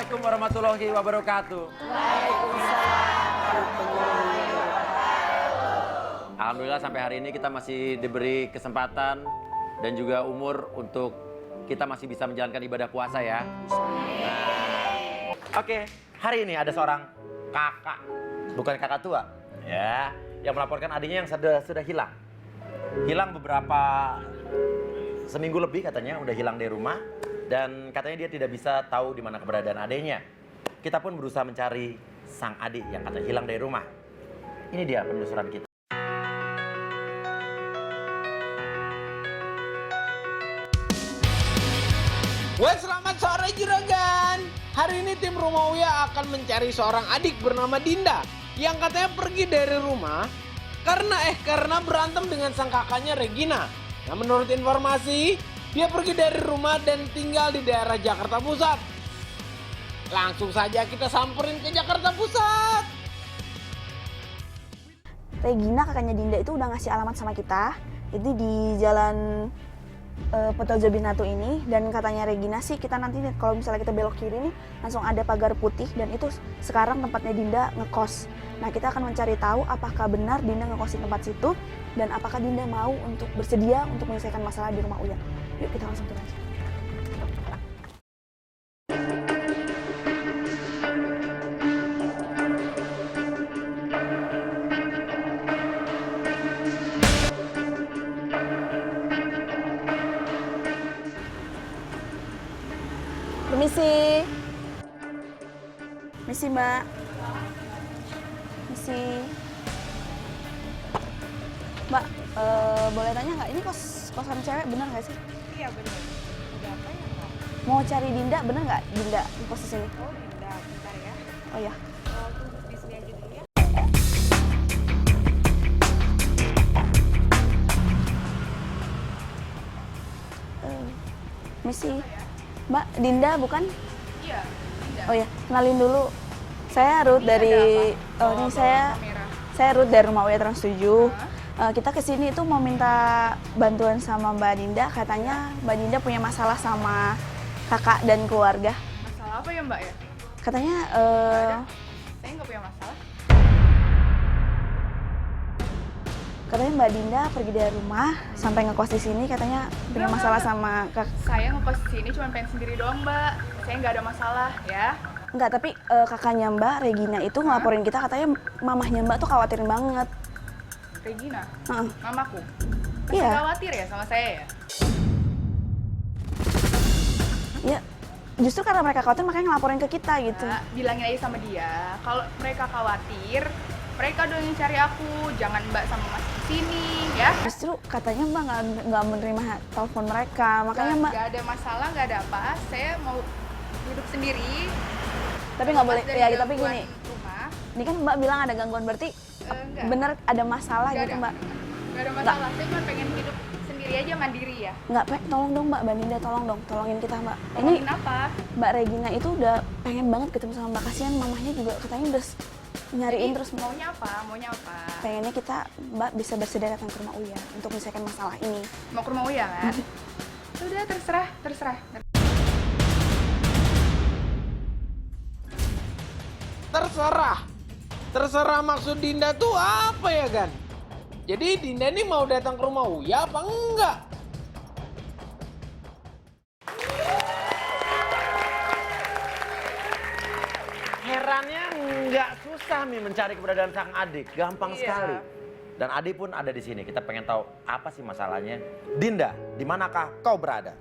Assalamualaikum warahmatullahi wabarakatuh. Alhamdulillah sampai hari ini kita masih diberi kesempatan dan juga umur untuk kita masih bisa menjalankan ibadah puasa ya. Oke, hari ini ada seorang kakak, bukan kakak tua, ya, yang melaporkan adiknya yang sudah hilang. Hilang beberapa seminggu lebih katanya, udah hilang dari rumah dan katanya dia tidak bisa tahu di mana keberadaan adiknya. Kita pun berusaha mencari sang adik yang katanya hilang dari rumah. Ini dia penelusuran kita. Selamat sore juragan. Hari ini tim Rumah Uya akan mencari seorang adik bernama Dinda yang katanya pergi dari rumah karena berantem dengan sang kakaknya Regina. Nah, menurut informasi, dia pergi dari rumah dan tinggal di daerah Jakarta Pusat. Langsung saja kita samperin ke Jakarta Pusat. Regina, kakaknya Dinda itu udah ngasih alamat sama kita. Itu di jalan Petojo Binatu ini, dan katanya Regina sih kita nanti kalau misalnya kita belok kiri nih langsung ada pagar putih dan itu sekarang tempatnya Dinda ngekos. Nah, kita akan mencari tahu apakah benar Dinda ngekos di tempat situ dan apakah Dinda mau untuk bersedia untuk menyelesaikan masalah di rumah Uya. Yuk kita langsung turun aja. Permisi. Permisi, Mbak. Permisi. Mbak, boleh tanya nggak, ini kosan cewek bener nggak sih? Iya benar. Ada apa ya Kak? Mau cari Dinda, bener nggak Dinda di pos di sini? Oh Dinda, bentar ya. Oh ya. Tunggu di sini aja dulu ya. Permisi. Mbak, Dinda bukan? Iya, Dinda. Oh ya, kenalin dulu. Saya Ruth Ini dari, ada apa? ini Bawa kamera. saya Ruth dari Rumah Uya Trans 7. Kita kesini itu mau minta bantuan sama Mbak Dinda. Katanya Mbak Dinda punya masalah sama kakak dan keluarga. Masalah apa ya Mbak ya? Katanya, Saya nggak punya masalah. katanya Mbak Dinda pergi dari rumah sampai ngekos di sini. Katanya punya masalah sama kakak. Saya ngekos di sini cuma pengen sendiri doang Mbak. Saya nggak ada masalah ya. Enggak, tapi kakaknya Mbak Regina itu ngelaporin kita, katanya mamahnya Mbak tuh khawatirin banget. Regina, Heeh. mamaku. Masih Iya. khawatir ya sama saya ya? Iya, justru karena mereka khawatir makanya ngelaporin ke kita gitu. Mbak, bilangin aja sama dia. Kalau mereka khawatir, mereka dong yang cari aku. Jangan Mbak sama Mas di sini ya. Justru katanya Mbak nggak menerima telepon mereka, makanya Mbak. Nggak ada masalah, nggak ada apa. Saya mau hidup sendiri. Tapi nggak boleh, Dari ya tapi gangguan gini, rumah. ini kan Mbak bilang ada gangguan, berarti Enggak. bener ada masalah Nggak gitu ada. Mbak. Nggak ada masalah. Saya cuma pengen hidup sendiri aja, mandiri ya. Nggak, tolong dong Mbak Dinda, tolong dong, tolongin kita Mbak. Ini Tolongin apa? Mbak Regina itu udah pengen banget ketemu sama Mbak, kasihan mamahnya juga katanya udah nyariin Jadi, terus. maunya apa? Maunya apa? Pengennya kita Mbak bisa bersedia datang ke rumah Uya untuk menyelesaikan masalah ini. Mau ke rumah Uya kan? Udah terserah. Terserah maksud Dinda tuh apa ya kan? Jadi Dinda nih mau datang ke rumah Uya apa enggak? Herannya nggak susah nih mencari keberadaan sang adik, gampang Iya. sekali. Dan adik pun ada di sini. Kita pengen tahu apa sih masalahnya. Dinda, di manakah kau berada?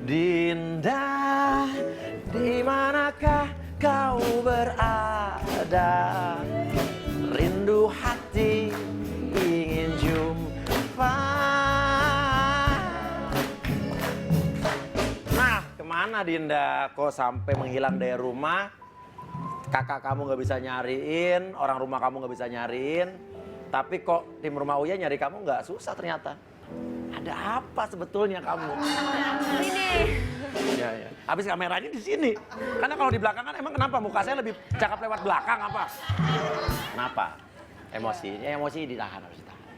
Dinda, di manakah kau berada? Rindu hati ingin jumpa. Nah, kemana gimana Dinda? Kok sampai menghilang dari rumah? Kakak kamu nggak bisa nyariin, orang rumah kamu nggak bisa nyariin. Tapi kok tim rumah Uya nyari kamu nggak susah ternyata. Ada apa sebetulnya kamu? Ini. Ya, ya. Habis kameranya di sini. Karena kalau di belakang kan emang kenapa muka saya lebih cakep lewat belakang apa? Kenapa? Emosi. Ya, emosi ditahan, harus ditahan.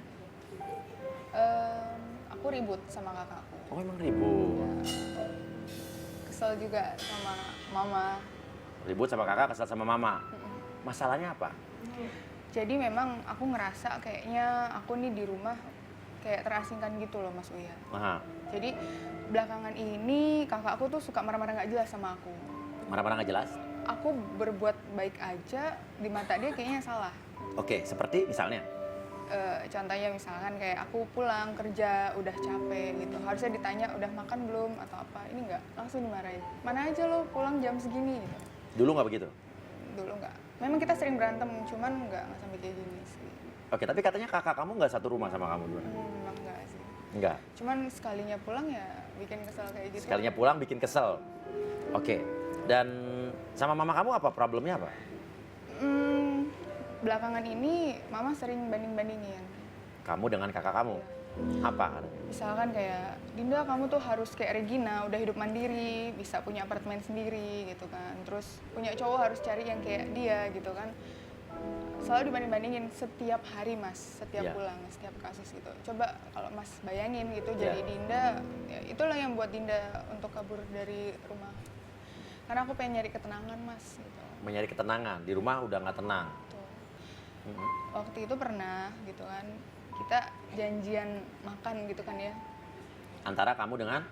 Aku ribut sama kakakku. Oh, emang ribut. Kesel juga sama mama. Ribut sama kakak, kesel sama mama. Masalahnya apa? Jadi memang aku ngerasa kayaknya aku nih di rumah kayak terasingkan gitu loh Mas Uya. Aha. Jadi belakangan ini kakakku tuh suka marah-marah nggak jelas sama aku. Marah-marah nggak jelas? Aku berbuat baik aja, di mata dia kayaknya salah. Oke, seperti misalnya? Contohnya misalkan kayak aku pulang kerja udah capek gitu, harusnya ditanya udah makan belum atau apa, ini nggak, langsung dimarahin. Mana aja lo pulang jam segini gitu. Dulu nggak begitu? Dulu nggak. Memang kita sering berantem, cuman nggak sampai kayak gini sih. Oke, tapi katanya kakak kamu nggak satu rumah sama kamu dulu? Memang nggak sih. Enggak. Cuman sekalinya pulang ya bikin kesel kayak gitu. Sekalinya pulang bikin kesel. Oke. Dan sama mama kamu apa problemnya apa? Belakangan ini mama sering banding-bandingin. Kamu dengan kakak kamu? Apa? Misalkan kayak, Dinda kamu tuh harus kayak Regina, udah hidup mandiri, bisa punya apartemen sendiri gitu kan. Terus punya cowok harus cari yang kayak dia gitu kan. Selalu dibanding-bandingin setiap hari Mas, setiap Iya. pulang, setiap kasus gitu. Coba kalau Mas bayangin gitu Iya. jadi Dinda, ya itulah yang buat Dinda untuk kabur dari rumah. Karena aku pengen nyari ketenangan Mas gitu. Mencari ketenangan. Di rumah udah nggak tenang. Tuh. Mhm. Waktu itu pernah gitu kan, kita janjian makan gitu kan ya. Antara kamu dengan?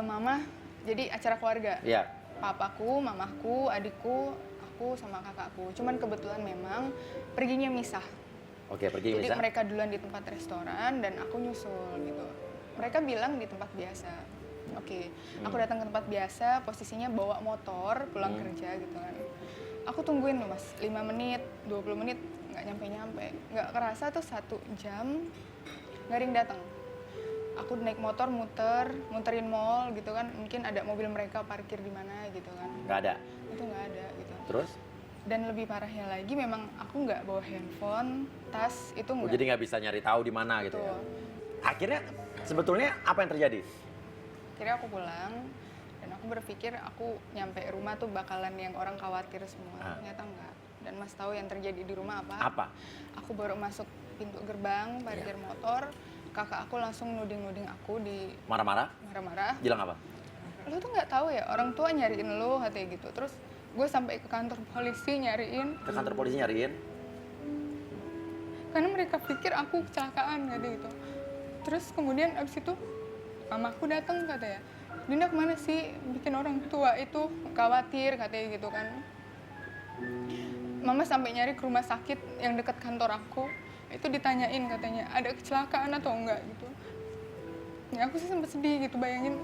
Mama, jadi acara keluarga. Iya. Papaku, mamaku, adikku, aku sama kakakku. Cuman kebetulan memang perginya misah. Oke, pergi Jadi bisa. mereka duluan di tempat restoran dan aku nyusul gitu. Mereka bilang di tempat biasa. Oke, aku datang ke tempat biasa, posisinya bawa motor, pulang kerja gitu kan. Aku tungguin loh Mas, 5 menit, 20 menit, nggak nyampe-nyampe. Nggak kerasa tuh 1 jam, nggak ada yang datang. Aku naik motor muterin mall gitu kan, mungkin ada mobil mereka parkir di mana gitu kan. Nggak ada. Itu nggak ada gitu. Terus? Dan lebih parahnya lagi memang aku nggak bawa handphone, tas, itu Oh, nggak. jadi nggak bisa nyari tahu di mana gitu ya? Betul. Akhirnya sebetulnya apa yang terjadi? Akhirnya aku pulang dan aku berpikir aku nyampe rumah tuh bakalan yang orang khawatir semua. Ternyata enggak. Dan Mas tahu yang terjadi di rumah apa? Apa? Aku baru masuk pintu gerbang, parkir motor, kakak aku langsung nuding-nuding aku di Marah-marah? marah-marah. Bilang apa? Lo tuh nggak tahu ya, orang tua nyariin lo katanya gitu. Terus gue sampai ke kantor polisi nyariin. Ke kantor polisi nyariin? Karena mereka pikir aku kecelakaan katanya gitu. Terus kemudian abis itu mamaku datang katanya, Dinda kemana sih, bikin orang tua itu khawatir katanya gitu kan. Mama sampai nyari ke rumah sakit yang dekat kantor aku, itu ditanyain katanya ada kecelakaan atau enggak gitu. Ya aku sih sempat sedih gitu bayangin,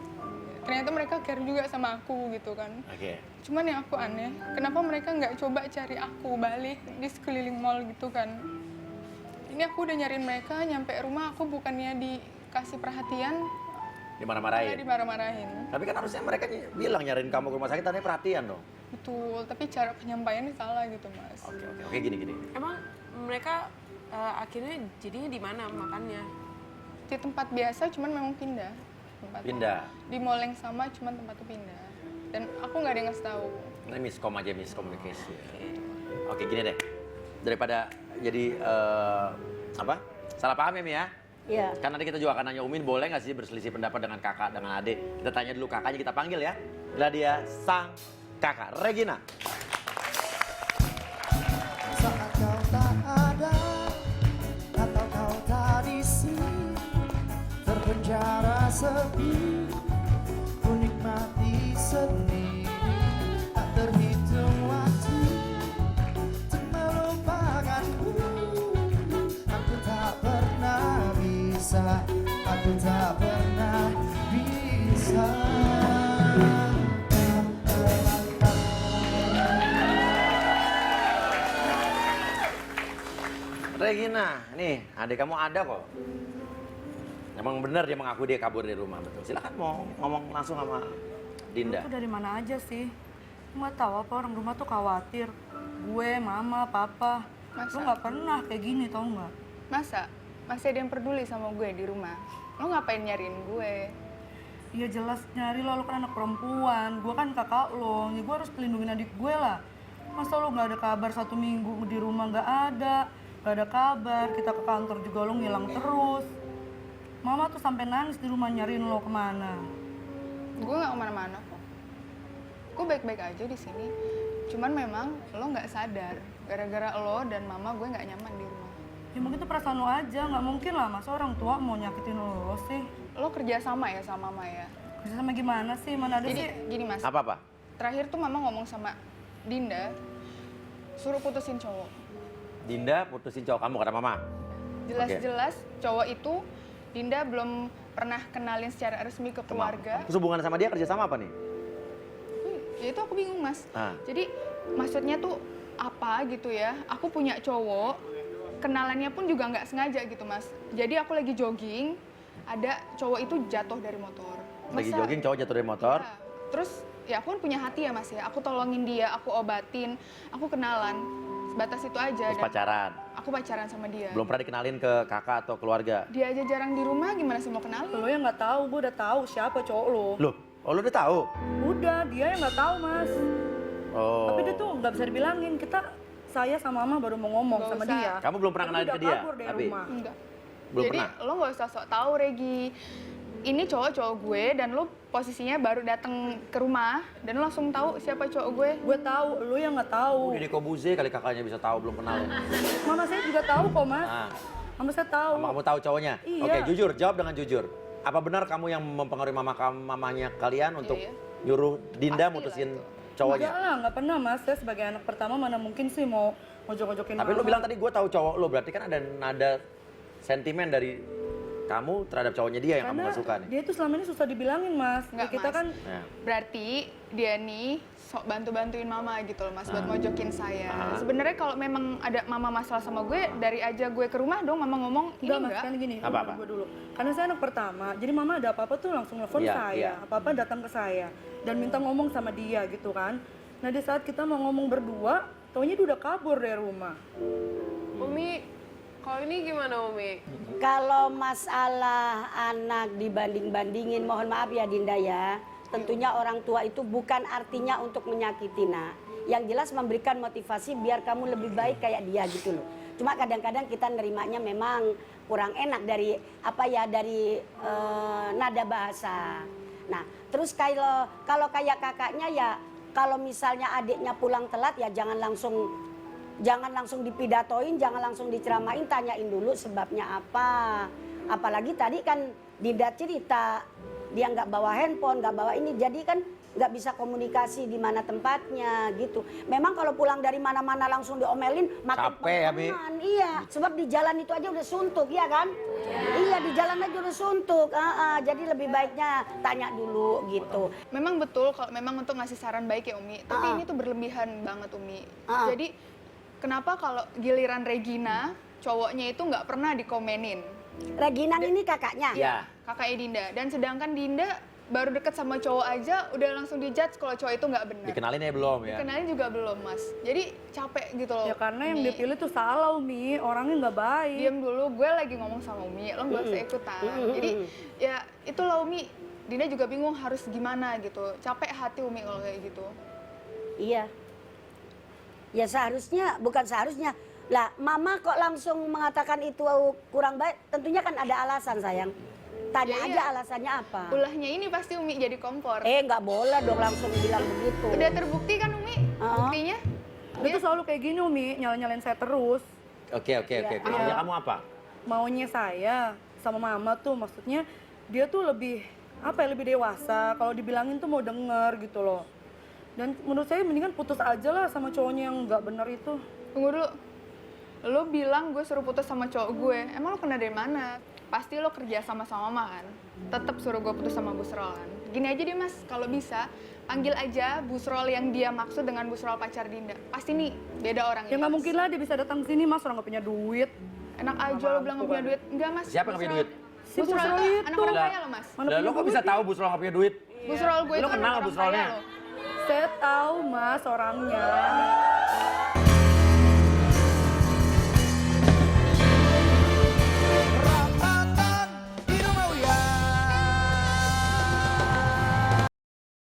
ternyata mereka care juga sama aku gitu kan. Oke. Cuman yang aku aneh, kenapa mereka nggak coba cari aku balik di sekeliling mall gitu kan. Ini aku udah nyariin mereka, nyampe rumah aku bukannya dikasih perhatian, malah Dimarah-marahin? dimarah-marahin. Tapi kan harusnya mereka bilang nyariin kamu ke rumah sakit, tadi perhatian dong. Betul, tapi cara penyampaiannya salah gitu Mas. Oke, gini. Emang mereka akhirnya jadinya di mana makannya? Di tempat biasa cuman memang pindah. Pindah. Di mall yang sama cuman tempatnya pindah. Dan aku nggak ada yang ngasih tahu. Ini miskomunikasi. Oke, gini deh. Daripada jadi salah paham ya Mi ya? Iya. Kan nanti kita juga akan nanya Umin, boleh nggak sih berselisih pendapat dengan kakak, dengan adik? Kita tanya dulu kakaknya, kita panggil ya. Inilah dia sang kakak, Regina. Saat kau tak ada atau kau tak di sini, terpenjara sepi, ku nikmati sendiri, tak terhitung waktu untuk melupakanmu. Aku tak pernah bisa, aku tak pernah bisa. Regina, nih adik kamu ada kok. Emang benar dia mengaku dia kabur dari rumah, betul. Silakan mau ngomong langsung sama Dinda? Lu tuh dari mana aja sih? Nggak tahu apa orang rumah tuh khawatir. Gue, mama, papa. Masa? Lu nggak pernah kayak gini tau nggak? Masa? Masih ada yang peduli sama gue di rumah? Lo ngapain nyariin gue? Iya jelas nyari lo kan anak perempuan. Gue kan kakak lo. Ya gue harus pelindungin adik gue lah. Masa lo nggak ada kabar 1 minggu di rumah nggak ada kabar. Kita ke kantor juga lo ngilang terus. Mama tuh sampai nangis di rumah nyariin lo kemana. Gue nggak kemana-mana kok. Gue baik-baik aja di sini. Cuman memang lo nggak sadar. Gara-gara lo dan mama gue nggak nyaman di rumah. Ya mungkin itu perasaan lo aja, nggak mungkin lah masa orang tua mau nyakitin lo sih. Lo kerja sama ya sama mama ya? Kerja sama gimana sih? Mana ada Jadi sih? gini mas, Apa? terakhir tuh mama ngomong sama Dinda, suruh putusin cowok. Dinda putusin cowok kamu kata mama? Jelas-jelas cowok itu Dinda belum pernah kenalin secara resmi ke keluarga. Terus hubungan sama dia kerja sama apa nih? Ya itu aku bingung mas. Ah. Jadi maksudnya tuh apa gitu ya? Aku punya cowok, kenalannya pun juga nggak sengaja gitu mas. Jadi aku lagi jogging, ada cowok itu jatuh dari motor. Lagi jogging cowok jatuh dari motor. Ya. Terus ya aku kan punya hati ya mas ya. Aku tolongin dia, aku obatin, aku kenalan. Sebatas itu aja. Terus Dan pacaran. aku pacaran sama dia. Belum pernah dikenalin ke kakak atau keluarga. Dia aja jarang di rumah, gimana sih mau kenalin? Lo yang nggak tahu, gue udah tahu siapa cowok lo. Loh, lu udah tahu? Udah, dia yang nggak tahu mas. Oh. Tapi dia tuh nggak bisa dibilangin. Saya sama mama baru mau ngomong Nggak sama usah. dia. Kamu belum pernah Tapi kenalin udah ke dia? kabur dari Abi? rumah. Enggak. Belum Jadi pernah? lo nggak usah sok tahu Regi. Ini cowok gue dan lo posisinya baru datang ke rumah dan lo langsung tahu siapa cowok gue. Gue tahu, lo yang nggak tahu. Deddy Kobuze kali kakaknya bisa tahu belum kenal. Mama saya juga tahu kok mas. Nah, Mama saya tahu. mama kamu tahu cowoknya? Iya. Oke, jujur, jawab dengan jujur. Apa benar kamu yang mempengaruhi mamanya kalian untuk Iya. nyuruh Dinda Pastilah mutusin itu. cowoknya? Enggak lah, nggak pernah mas. Saya sebagai anak pertama mana mungkin sih mau ngojok-ngojokin Tapi mama. lu bilang tadi gue tahu cowok lu, berarti kan ada nada sentimen dari kamu terhadap cowoknya dia yang kamu Karena gak suka nih. dia tuh selama ini susah dibilangin mas. Nggak, Kita Mas. kan Nah, Berarti dia nih sok bantu-bantuin mama gitu loh mas buat mojokin saya. Ah. Sebenarnya kalau memang ada mama masalah sama gue, dari aja gue ke rumah dong mama ngomong ini enggak mas, enggak. kan gini, Apa-apa? gue dulu. Karena saya anak pertama, jadi mama ada apa-apa tuh langsung nelfon Iya, saya. iya. Apa-apa datang ke saya dan minta ngomong sama dia gitu kan. Nah di saat kita mau ngomong berdua, taunya dia udah kabur dari rumah. Umi, kalau ini gimana Umi? Kalau masalah anak dibanding-bandingin, mohon maaf ya Dinda ya. Tentunya orang tua itu bukan artinya untuk menyakiti nak. Yang jelas memberikan motivasi biar kamu lebih baik kayak dia gitu loh. Cuma kadang-kadang kita nerimanya memang kurang enak dari dari nada bahasa. Nah, terus kalau kayak kakaknya ya, kalau misalnya adiknya pulang telat ya jangan langsung dipidatoin, jangan langsung diceramain, tanyain dulu sebabnya apa. Apalagi tadi kan Dinda cerita dia nggak bawa handphone, nggak bawa ini, jadi kan nggak bisa komunikasi di mana tempatnya gitu. Memang kalau pulang dari mana-mana langsung diomelin, makin Capek ya, Mi? pengen. Iya, sebab di jalan itu aja udah suntuk, ya kan? Iya, di jalan aja udah suntuk. Jadi lebih baiknya tanya dulu gitu. Memang betul kalau memang untuk ngasih saran baik ya Umi, tapi ini tuh berlebihan banget Umi. Jadi kenapa kalau giliran Regina cowoknya itu nggak pernah dikomenin? Regina ini kakaknya. Iya. Kakaknya Dinda. Dan sedangkan Dinda baru deket sama cowok aja udah langsung dijudge kalau cowok itu nggak benar. Dikenalin ya belum ya? Dikenalin juga belum mas. Jadi capek gitu loh. Ya karena yang Umi. dipilih tuh salah Umi, orangnya nggak baik. Diam dulu, gue lagi ngomong sama Umi, lo nggak usah ikutan. Jadi ya itu loh Umi, Dinda juga bingung harus gimana gitu. Capek hati Umi kalau kayak gitu. Iya. Ya bukan seharusnya. Lah, mama kok langsung mengatakan itu kurang baik? Tentunya kan ada alasan sayang. Tanya Ya, aja iya. alasannya apa. Ulahnya ini pasti Umi jadi kompor. Nggak boleh dong langsung bilang begitu. Udah terbukti kan Umi? Buktinya? Dia tuh selalu kayak gini Umi, nyalain saya terus. Oke. Maunya kamu apa? Maunya saya sama mama tuh maksudnya dia tuh lebih lebih dewasa. Kalau dibilangin tuh mau denger gitu loh. Dan menurut saya mendingan putus aja lah sama cowoknya yang nggak benar itu. Tunggu dulu. Lo bilang gue suruh putus sama cowok gue. Emang lo kena dari mana? Pasti lo kerja sama mama kan? Tetap suruh gue putus sama Busrol kan? Gini aja deh mas, kalau bisa panggil aja Busrol yang dia maksud dengan Busrol pacar Dinda. Pasti nih beda orang Ya ini, nggak Mas. mungkin lah dia bisa datang sini mas, orang nggak punya duit. Enak aja lo bilang nggak punya duit. Enggak mas. Siapa yang punya Busrol. duit? Si Busrol Busrol itu itu. anak orang kaya loh, Mas. Mana Lah punya lo kok duit bisa ya? tahu Busrol nggak punya duit? Busrol gue Lo itu kenal anak orang Busrolnya? kaya loh. Saya tahu mas orangnya.